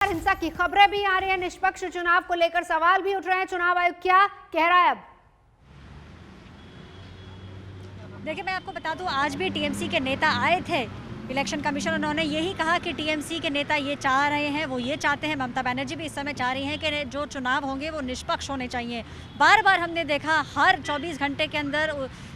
हिंसा की खबरें भी आ रही है, निष्पक्ष चुनाव को लेकर सवाल भी उठ रहे हैं। चुनाव आयोग क्या कह रहा है अब? देखिए, मैं आपको बता दूं, आज भी टीएमसी के नेता आए थे इलेक्शन कमीशन। उन्होंने यही कहा कि टीएमसी के नेता ये चाह रहे हैं, वो ये चाहते हैं, ममता बनर्जी भी इस समय चाह रही हैं कि जो चुनाव होंगे वो निष्पक्ष होने चाहिए। बार बार हमने देखा हर 24 घंटे के अंदर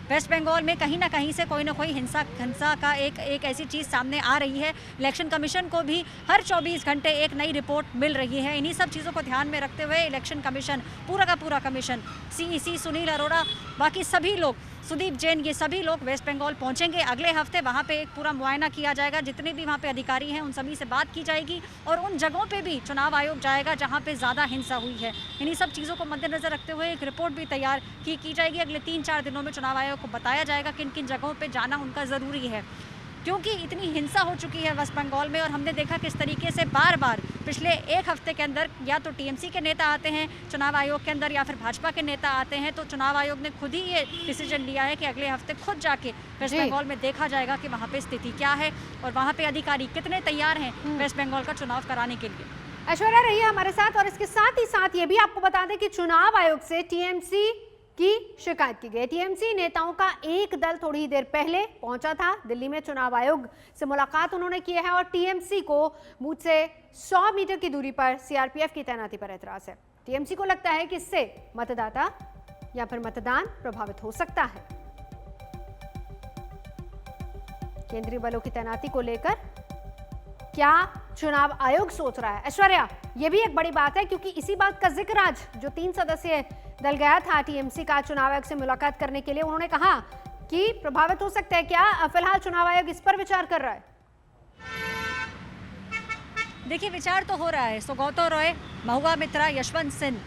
वेस्ट बंगाल में कहीं ना कहीं से कोई ना कोई हिंसा का एक ऐसी चीज़ सामने आ रही है। इलेक्शन कमीशन को भी हर 24 घंटे एक नई रिपोर्ट मिल रही है। इन्हीं सब चीज़ों को ध्यान में रखते हुए इलेक्शन कमीशन, पूरा का पूरा कमीशन, सीईसी, सुनील अरोड़ा, बाकी सभी लोग, सुदीप जैन, ये सभी लोग वेस्ट बंगाल पहुंचेंगे अगले हफ्ते। वहां पे एक पूरा मुआयना किया जाएगा, जितने भी वहां पे अधिकारी हैं उन सभी से बात की जाएगी और उन जगहों पे भी चुनाव आयोग जाएगा जहां पे ज़्यादा हिंसा हुई है। इन्हीं सब चीज़ों को मद्देनजर रखते हुए एक रिपोर्ट भी तैयार की जाएगी। अगले 3-4 दिनों में चुनाव आयोग को बताया जाएगा किन किन जगहों पर जाना उनका ज़रूरी है, क्योंकि इतनी हिंसा हो चुकी है वेस्ट बंगाल में। और हमने देखा किस तरीके से बार बार पिछले एक हफ्ते के अंदर या तो टीएमसी के नेता आते हैं चुनाव आयोग के अंदर या फिर भाजपा के नेता आते हैं। तो चुनाव आयोग ने खुद ही ये डिसीजन लिया है कि अगले हफ्ते खुद जाके वेस्ट बंगाल में देखा जाएगा कि वहाँ पे स्थिति क्या है और वहाँ पे अधिकारी कितने तैयार हैं वेस्ट बंगाल का चुनाव कराने के लिए। ऐश्वर्या रही है हमारे साथ, और इसके साथ ही साथ ये भी आपको बता दें कि चुनाव आयोग से टीएमसी की शिकायत की गई। टीएमसी नेताओं का एक दल थोड़ी ही देर पहले पहुंचा था दिल्ली में। चुनाव आयोग से मुलाकात उन्होंने की है और टीएमसी को बूथ से 100 मीटर की दूरी पर सीआरपीएफ की तैनाती पर एतराज है। टीएमसी को लगता है कि इससे मतदाता या फिर मतदान प्रभावित हो सकता है। केंद्रीय बलों की तैनाती को लेकर क्या चुनाव आयोग सोच रहा है? ऐश्वर्या, यह भी एक बड़ी बात है क्योंकि इसी बात का जिक्र आज जो 3 सदस्यीय दल गया था टीएमसी का चुनाव आयोग से मुलाकात करने के लिए, उन्होंने कहा कि प्रभावित हो सकता है। क्या फिलहाल चुनाव आयोग इस पर विचार कर रहा है? देखिए, विचार तो हो रहा है। सौगौतो रॉय, महुआ मित्रा, यशवंत सिंह,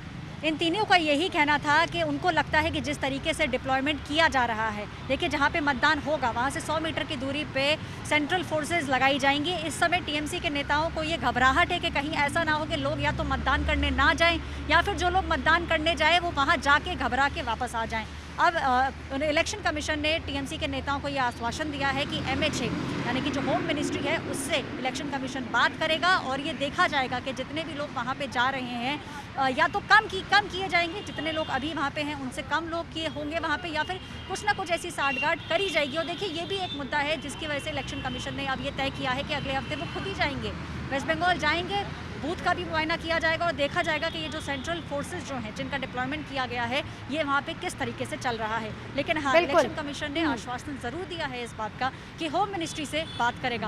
इन तीनों का यही कहना था कि उनको लगता है कि जिस तरीके से डिप्लॉयमेंट किया जा रहा है, देखिए जहाँ पे मतदान होगा वहाँ से 100 मीटर की दूरी पे सेंट्रल फोर्सेस लगाई जाएंगी। इस समय टीएमसी के नेताओं को ये घबराहट है कि कहीं ऐसा ना हो कि लोग या तो मतदान करने ना जाएं या फिर जो लोग मतदान करने जाए वो वहाँ जाके घबरा के वापस आ जाएं। अब इलेक्शन कमीशन ने टीएमसी के नेताओं को यह आश्वासन दिया है कि MHA यानी कि जो होम मिनिस्ट्री है उससे इलेक्शन कमीशन बात करेगा और ये देखा जाएगा कि जितने भी लोग वहाँ पे जा रहे हैं या तो कम किए जाएंगे, जितने लोग अभी वहाँ पे हैं उनसे कम लोग किए होंगे वहाँ पे, या फिर कुछ ना कुछ ऐसी साठगांठ करी जाएगी। और देखिए, ये भी एक मुद्दा है जिसकी वजह से इलेक्शन कमीशन ने अब ये तय किया है कि अगले हफ्ते वो खुद ही जाएंगे, वेस्ट बंगाल जाएंगे, बूथ का भी मुआयना किया जाएगा और देखा जाएगा कि ये जो सेंट्रल फोर्सेस जो हैं जिनका डिप्लॉयमेंट किया गया है ये वहाँ पे किस तरीके से चल रहा है। लेकिन हाँ, इलेक्शन कमीशन ने आश्वासन जरूर दिया है इस बात का कि होम मिनिस्ट्री से बात करेगा।